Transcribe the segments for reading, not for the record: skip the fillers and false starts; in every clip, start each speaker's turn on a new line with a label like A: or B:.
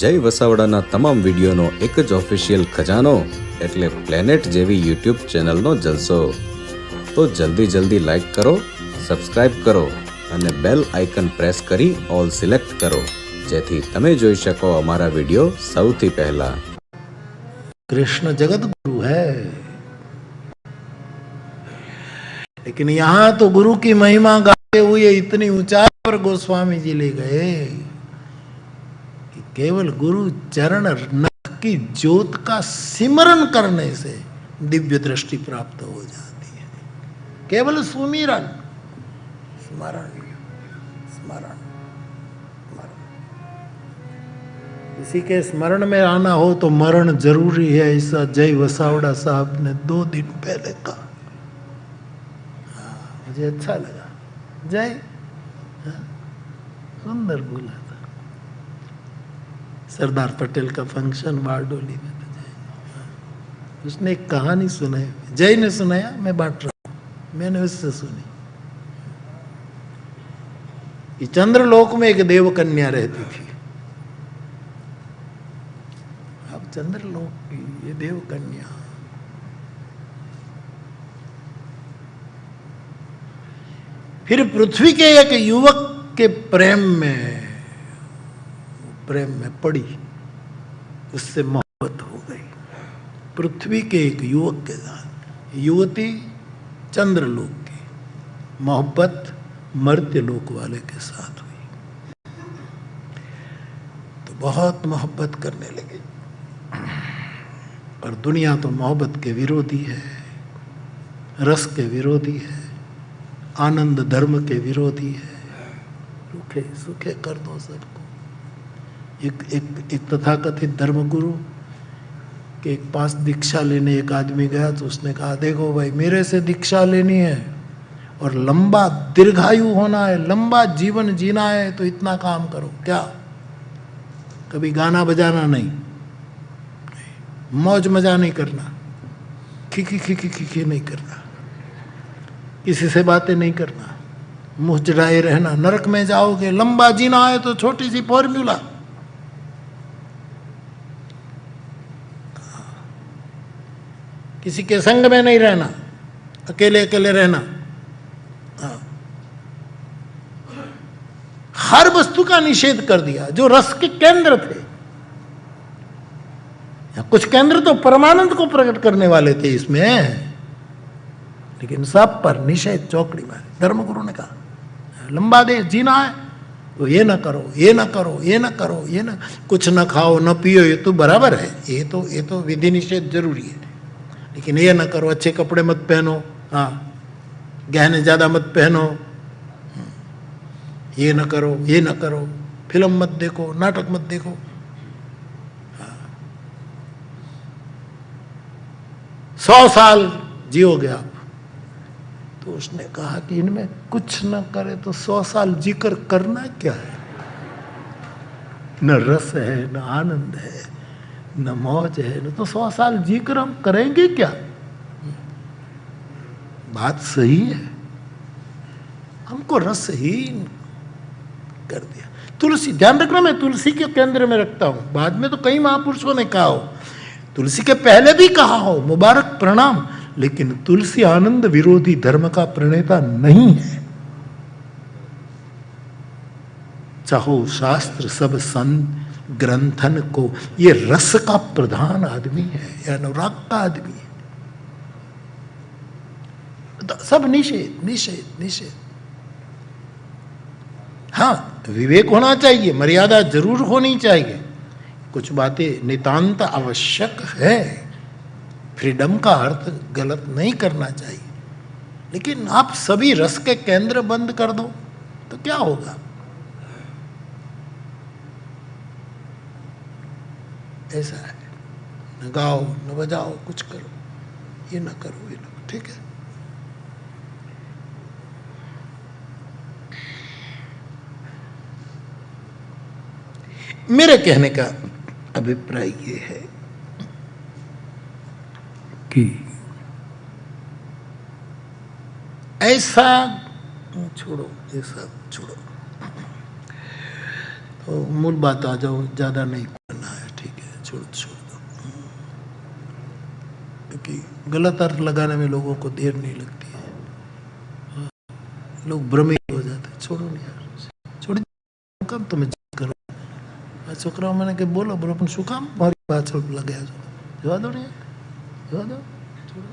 A: જય વસાવડાના તમામ વિડીયોનો એક જ ઓફિશિયલ ખજાનો એટલે પ્લેનેટ જેવી યુટ્યુબ ચેનલનો જલસો. તો જલ્દી લાઈક કરો, સબસ્ક્રાઇબ કરો અને બેલ આઇકન પ્રેસ કરી ઓલ સિલેક્ટ કરો જેથી તમે જોઈ શકો અમારા વિડીયો સૌથી પહેલા.
B: कृष्ण जगत गुरु है, लेकिन यहाँ तो गुरु की महिमा गाते हुए इतनी ऊंचाई पर गोस्वामी जी ले गए कि केवल गुरु चरण नख की ज्योत का सिमरन करने से दिव्य दृष्टि प्राप्त हो जाती है. केवल सुमिरन, स्मरण स्मरण स्मरण. किसी के स्मरण में आना हो तो मरण जरूरी है, ऐसा जय वसावड़ा साहब ने 2 दिन पहले कहा. मुझे अच्छा लगा. जय सुंदर बोला था. सरदार पटेल का फंक्शन बारडोली में था. जय उसने एक कहानी सुनाई, जय ने सुनाया, मैं बांट रहा हूं. मैंने उससे सुनी कि चंद्रलोक में एक देव कन्या रहती थी. अब चंद्रलोक की ये देव कन्या फिर पृथ्वी के एक युवक के प्रेम में पड़ी, उससे मोहब्बत हो गई. पृथ्वी के एक युवक के साथ युवती चंद्रलोक की, मोहब्बत मर्त्यलोक वाले के साथ हुई. तो बहुत मोहब्बत करने लगी. और दुनिया तो मोहब्बत के विरोधी है, रस के विरोधी है, आनंद धर्म के विरोधी है. रुखे सुखे कर दो सबको. एक तथाकथित धर्मगुरु के एक पास दीक्षा लेने एक आदमी गया तो उसने कहा, देखो भाई, मेरे से दीक्षा लेनी है और लंबा दीर्घायु होना है, लंबा जीवन जीना है, तो इतना काम करो. क्या? कभी गाना बजाना नहीं, मौज मजा नहीं करना, खी नहीं करना, किसी से बातें नहीं करना, मुंह चढ़ाए रहना. नरक में जाओगे. लंबा जीना है तो छोटी सी फॉर्मूला, किसी के संग में नहीं रहना, अकेले अकेले रहना. हर वस्तु का निषेध कर दिया जो रस के केंद्र थे. कुछ केंद्र तो परमानंद को प्रकट करने वाले थे इसमें, लेकिन सब पर निषेध चौकड़ी मारे. धर्मगुरु ने कहा, लंबा देश जीना है तो ये ना करो, ये ना करो, ये ना करो, ये ना, कुछ ना खाओ न पियो, ये तो बराबर है, ये तो विधि निषेध जरूरी है, लेकिन ये ना करो. अच्छे कपड़े मत पहनो, हाँ, गहने ज्यादा मत पहनो, ये ना करो, ये ना करो, फिल्म मत देखो, नाटक मत देखो. 100 साल जियोगे आप. तो उसने कहा कि इनमें कुछ न करे तो 100 साल जीकर करना क्या है? न रस है, न आनंद है, न मौज है, न तो 100 साल जीकर हम करेंगे क्या? बात सही है. हमको रसहीन कर दिया. तुलसी, ध्यान रखना, मैं तुलसी के केंद्र में रखता हूं. बाद में तो कई महापुरुषों ने कहा हो, तुलसी के पहले भी कहा हो, मुबारक प्रणाम, लेकिन तुलसी आनंद विरोधी धर्म का प्रणेता नहीं है. चाहो शास्त्र सब संत ग्रंथन को, ये रस का प्रधान आदमी है, या अनुराग का आदमी है. सब निषेध निषेध निषेध. हाँ, विवेक होना चाहिए, मर्यादा जरूर होनी चाहिए, कुछ बातें नितांत आवश्यक है, फ्रीडम का अर्थ गलत नहीं करना चाहिए, लेकिन आप सभी रस के केंद्र बंद कर दो तो क्या होगा? ऐसा है, न गाओ न बजाओ, कुछ करो, ये न करो, ये न करो. ठीक है. मेरे कहने का अभिप्राय ये है कि ऐसा छोड़ो, ये सब छोड़ो, तो मूल बात आ जाओ, ज्यादा नहीं छोड़ दो, क्योंकि गलत अर्थ लगाने में लोगों को देर नहीं लगती है, लोग भ्रमित हो जाते हैं। छोड़ो नहीं यार, छोड़ कब तुम्हें करो छोकरा मैंने के बोलो बोलो पण શું કામ મારી પાછળ લગ્યા છો, જવા દો ને, જવા દो, छोड़ो।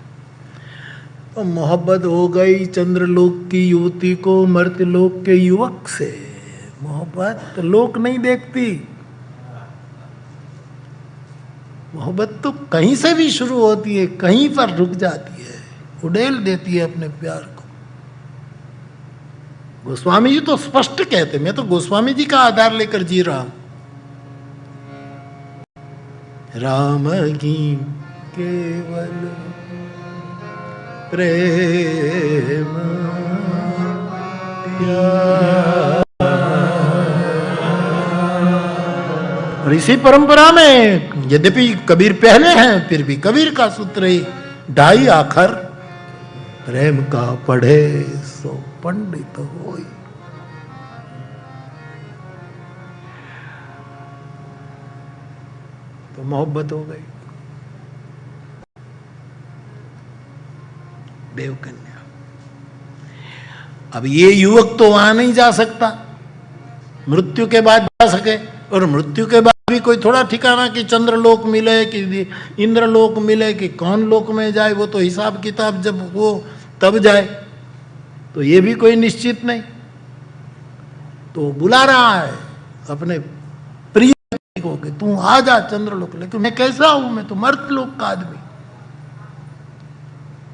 B: तो मोहब्बत हो गई चंद्रलोक की युवती को मर्त्यलोक के युवक से। मोहब्बत तो लोक नहीं देखती, मोहब्बत तो कहीं से भी शुरू होती है, कहीं पर रुक जाती है, उड़ेल देती है अपने प्यार को। गोस्वामी जी तो स्पष्ट कहते, मैं तो गोस्वामी जी का आधार लेकर जी रहा हूं। राम की केवल प्रेम प्यार। और इसी परंपरा में यद्यपि कबीर पहले हैं, फिर भी कबीर का सूत्र ही ढाई आखर, प्रेम का पढ़े सो पंडित होई। तो मोहब्बत हो गई। देवकन्या, अब ये युवक तो वहां नहीं जा सकता, मृत्यु के बाद जा सके, और मृत्यु के बाद भी कोई थोड़ा ठिकाना कि चंद्रलोक मिले कि इंद्रलोक मिले कि कौन लोक में जाए, वो तो हिसाब किताब जब वो तब जाए, तो ये भी कोई निश्चित नहीं। तो बुला रहा है अपने प्रिय को कि तू आ जा चंद्रलोक, लेकिन मैं कैसा हूं, मैं तो मर्त्यलोक का आदमी।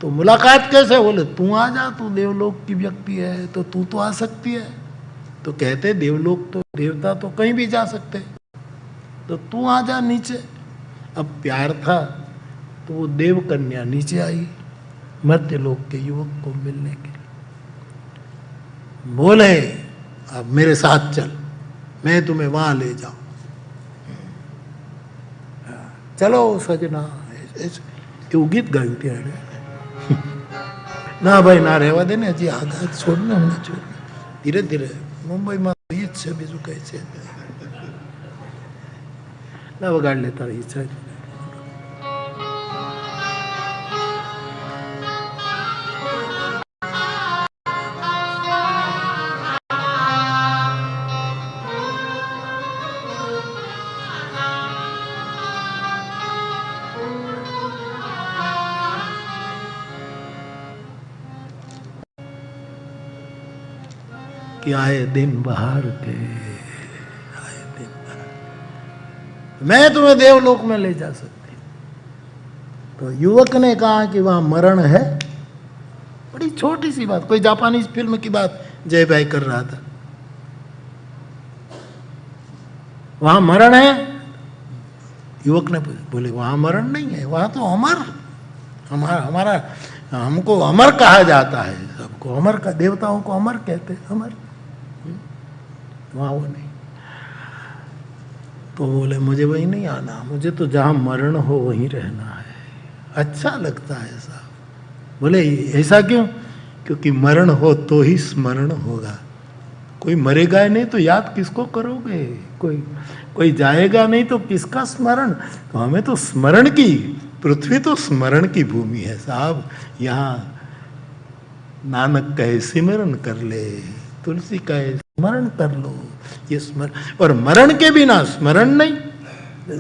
B: तो मुलाकात कैसे, बोले तू आ जा, तू देवलोक की व्यक्ति है तो तू तो आ सकती है। तो कहते देवलोक तो देवता तो कहीं भी जा सकते, तो तू आ जा नीचे। अब प्यार था तो वो देव कन्या नीचे आई मध्यलोक के युवक को मिलने के लिए। बोले अब मेरे साथ चल, मैं तुम्हें वहां ले जाऊं। चलो सजना, એવું ગીત ગાયું ત્યારે। ના ભાઈ ના રહેવા દે ને, હજી આઘાત છોડ ને, હમણાં છોડ, ધીરે ધીરે મુંબઈમાં એ જ છે, બીજું કઈ છે ના, વગાડ લે તારી ઈચ્છા। कि आए दिन बाहर के, आए दिन बाहर, मैं तुम्हें देवलोक में ले जा सकती। तो युवक ने कहा कि वहां मरण है। बड़ी छोटी सी बात, कोई जापानीज फिल्म की बात जय भाई कर रहा था। वहां मरण है, युवक ने बोले वहां मरण नहीं है, वहां तो अमर, हमारा हमको अमर कहा जाता है, सबको अमर का, देवताओं को अमर कहते, अमर, वहां वो नहीं। तो बोले मुझे वहीं नहीं आना, मुझे तो जहां मरण हो वहीं रहना है, अच्छा लगता है साहब। बोले ऐसा क्यों? क्योंकि मरण हो तो ही स्मरण होगा, कोई मरेगा नहीं तो याद किसको करोगे, कोई जाएगा नहीं तो किसका स्मरण। तो हमें तो स्मरण की, पृथ्वी तो स्मरण की भूमि है साहब। यहाँ नानक कहे सिमरन कर ले, तुलसी कहे स्मरण कर लो, ये स्मरण, और मरण के बिना स्मरण नहीं।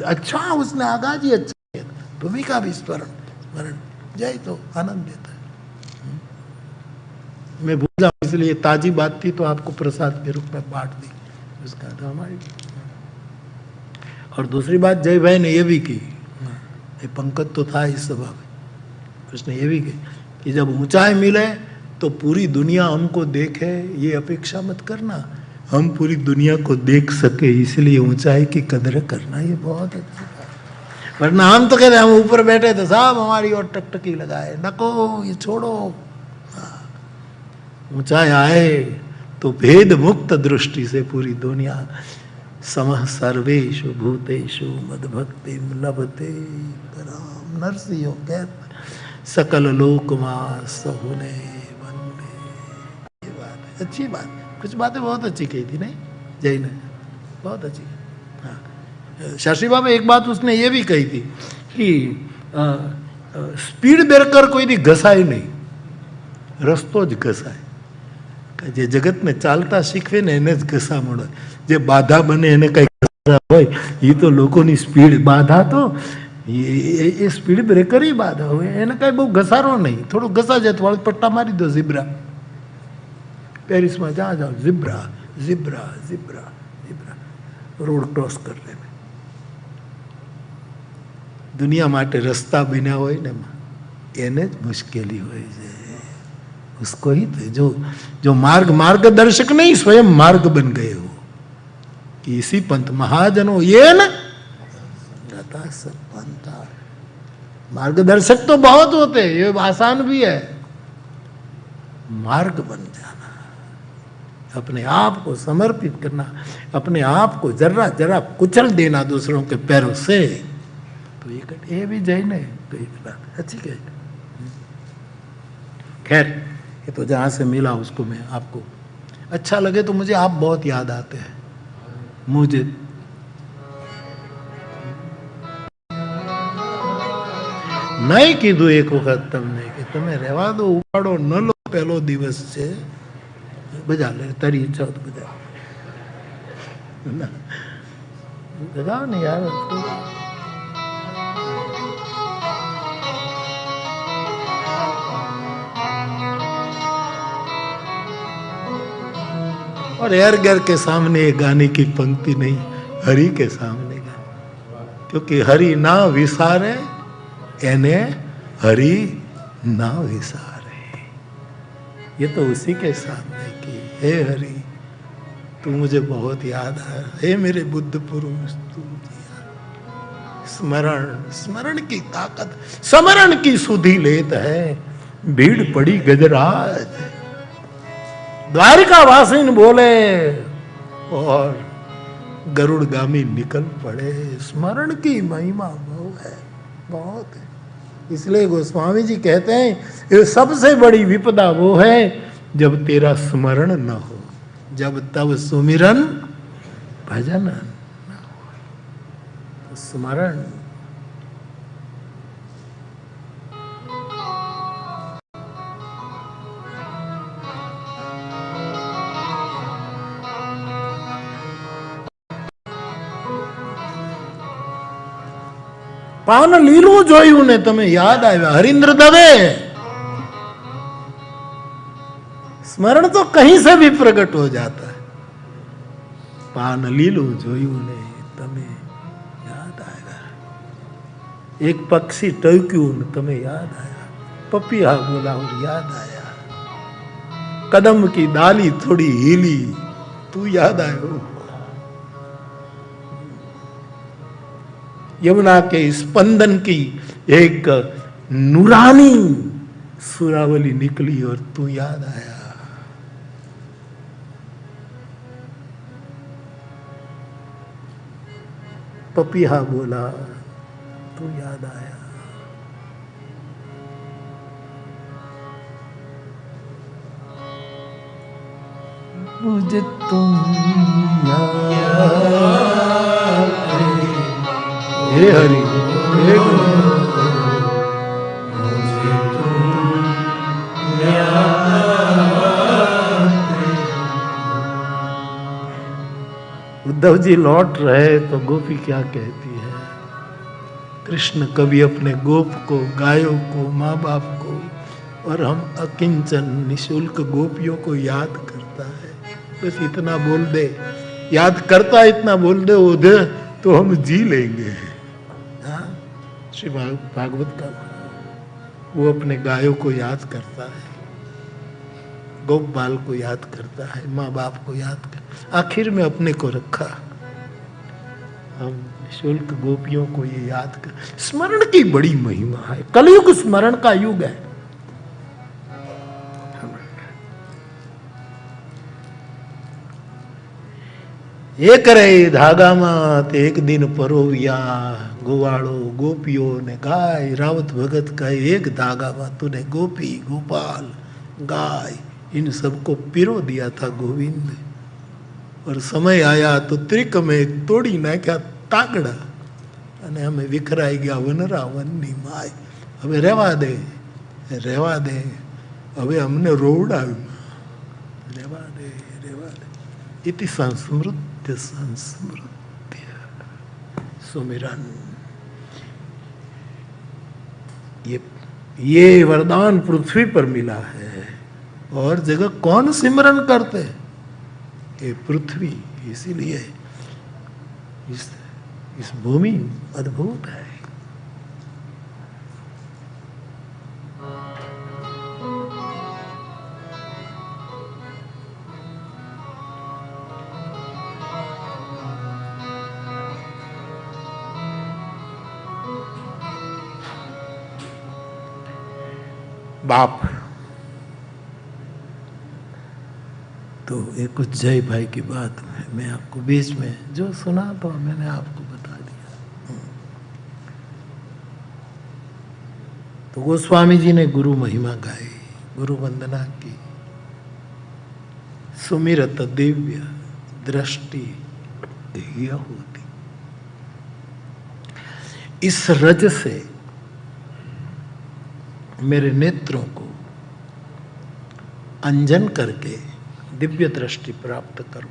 B: अच्छा उसने आगाज ही अच्छा किया, भूमिका भी स्मरण जाए तो आनंद देता है। मैं भूला इसलिए ताजी बात थी तो आपको प्रसाद के रूप में बांट दी, उसका था हमारी। और दूसरी बात जय भाई ने ये भी की, ये पंकज तो था इस सभा में, उसने ये भी की कि जब ऊंचाई मिले तो पूरी दुनिया हमको देखे, ये अपेक्षा मत करना, हम पूरी दुनिया को देख सके इसलिए ऊंचाई की कदर करना, ये बहुत अच्छी बात। वरना हम तो कहते हम ऊपर बैठे तो साहब हमारी और टकटकी लगाए, नको ये छोड़ो। ऊंचाई आए तो भेद मुक्त दृष्टि से पूरी दुनिया, समः सर्वेषु भूतेषु मद्भक्ति लभते राम, नरसिंह कहते सकल लोकमास होने वंदे। ये बात है, अच्छी बात, कुछ बातें बहुत अच्छी कही थी नहीं जय ने, बहुत अच्छी। हाँ शास्त्री बाबा एक बात उसने ये भी कही थी कि स्पीड ब्रेकर कोई दी घसाय नहीं, रस्तो ज घसाय। जे जगत में चालता शीखवे ने એને જ ઘસામણ હોય, જે બાધા બને એને કઈ ઘસારા હોય, એ તો લોકોની સ્પીડ બાધા તો એ સ્પીડ બ્રેકર ही બાધા હોય, એને કઈ બહુ ઘસારો નહીં, થોડું ઘસા જાય તો પટ્ટા મારી દો ઝીબ્રા। પેરિસમાં જ્યાં જાઓ zebra zebra zebra zebra, road cross कर ले। दुनिया માટે રસ્તા બન્યા હોય ને એને જ મુશ્કેલી હોય છે, उसको ही तो जो मार्गदर्शक नहीं स्वयं मार्ग बन गए हो, कि इसी पंथ महाजनों ये न गता सब पंथा। मार्गदर्शक तो बहुत होते हैं, ये आसान भी है, मार्ग बन जाना, अपने आप को समर्पित करना, अपने आप को जरा जरा कुचल देना दूसरों के पैरों से, तो ये भी जैन है। तो एक बात अच्छी कही। खैर ये तो जहाँ से मिला उसको मैं आपको अच्छा लगे तो मुझे आप बहुत याद आते हैं। मुझे नहीं कीधु एक वक्त तमने कि તમે રહેવા દો, ઉપાડો ન લો, પહેલો દિવસ છે, બજા લે, તારી ઈચ્છા તો બજા બજાવો ને યાર। और एर गर के सामने गाने की पंक्ति नहीं, हरि के सामने गाने, क्योंकि हरि ना विसारे एने हरि ना विसारे। ये तो उसी के सामने की, हे हरि तू मुझे बहुत याद आया, हे मेरे बुद्ध पुरुष तू स्मरण, स्मरण की ताकत, स्मरण की सुधि लेत है, भीड़ पड़ी गजराज, द्वारिका वासिन बोले और गरुड़ गामी निकल पड़े। स्मरण की महिमा बहुत है, बहुत है। इसलिए गोस्वामी जी कहते हैं ये सबसे बड़ी विपदा वो है जब तेरा स्मरण न हो, जब तब सुमिरन भजन न हो। तो स्मरण પાન લીલું જોયું ને તમે યાદ આવ્યા હરીન્દ્ર દવે। स्मरण तो कहीं से भी प्रकट हो जाता है। पान लीलू जोयू ने तमे याद आएगा, एक पक्षी टक्यू ने तमे याद आया, पपिया बोला और याद आया, कदम की डाली थोड़ी हिली तू याद आयो, यमुना के स्पंदन की एक नूरानी सुरावली निकली और तू याद आया। पपिया बोला तू याद आया। मुझे तुम याद, हे हरि हे मुझे तुम याद। उद्धव जी लौट रहे तो गोपी क्या कहती है? कृष्ण कभी अपने गोप को, गायों को, माँ बाप को और हम अकिंचन निशुल्क गोपियों को याद करता है। बस इतना बोल दे, याद करता इतना बोल दे उधर तो हम जी लेंगे। हाँ, श्री भागवत का वो अपने गायों को याद करता है, गोप बाल को याद करता है, माँ बाप को याद कर, आखिर में अपने को रखा। हम निशुल्क गोपियों को ये याद कर। स्मरण की बड़ी महिमा है, कलयुग स्मरण का युग है। एक रे धागा मात एक दिन परोविया, गोवाड़ो गोपियों ने गाय, रावत भगत का एक धागा मात तूने गोपी, गोपाल, गाय इन सबको पिरो दिया था गोविंद। और समय आया तो त्रिक में तोड़ी ना क्या તાગડા અને અમે વિખરાઈ ગયા વનરા વનની માય. હવે રહેવા દે, હવે અમને રોવડાવ્યું, રહેવા દે. इति संस्मृत्य सुमिरन. ये वरदान पृथ्वी पर मिला है और जगह कौन सिमरन करते? ये पृथ्वी. इसीलिए इस भूमि अद्भुत है. बाप तो ये कुछ जय भाई की बात है, मैं आपको बीच में जो सुना तो मैंने आपको बता दिया. तो गोस्वामी जी ने गुरु महिमा गाई, गुरु वंदना की. सुमिरत दिव्य दृष्टि यह होती. इस रज से मेरे नेत्रों को अंजन करके दिव्य दृष्टि प्राप्त करो.